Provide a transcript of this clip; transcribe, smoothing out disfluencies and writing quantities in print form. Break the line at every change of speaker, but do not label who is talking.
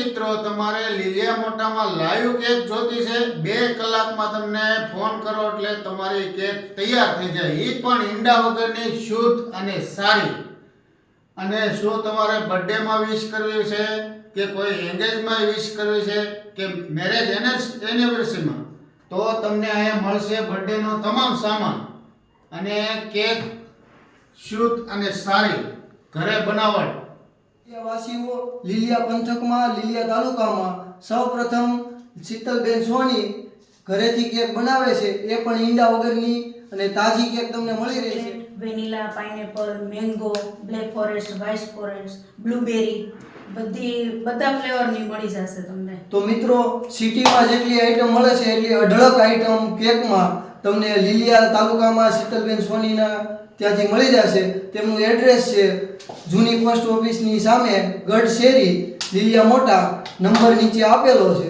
મિત્રો તમારે લીલિયા મોટામાં લાઈવ કેક જોતી છે 2 કલાકમાં તમને ફોન કરો એટલે તમારી કેક તૈયાર થઈ જાય એ પણ ઈંડા વગરની શુદ્ધ અને સારી અને શું તમારે બર્થડે માં વિશ કરવી છે કે કોઈ એંગેજમાં વિશ કરવી છે કે મેરેજ એનિવર્સરીમાં તો તમને અહીંયા મળશે બર્થડે નો તમામ સામાન અને કેક શુદ્ધ અને સારી ઘરે બનાવટ
વાસીઓ લીલિયા પંથકમાં લીલિયા તાલુકામાં સૌપ્રથમ શીતલબેન સોની ઘરેથી કેક બનાવે છે એ પણ ઈંડા વગરની અને તાજી કેક તમને મળી રહેશે
vanilla pineapple mango black forest white forest blueberry બધા ફ્લેવરની મળી જશે તમને
તો મિત્રો સિટીમાં જેટલી આઈટમ મળે છે એટલી અઢળક આઈટમ કેકમાં તમને લીલિયા તાલુકામાં શીતલબેન સોનીના ત્યાંથી મળી જશે તેમનું એડ્રેસ છે જૂની પોસ્ટ ઓફિસની સામે ગઢ શેરી લીલિયા મોટા નંબર નીચે આપેલો છે।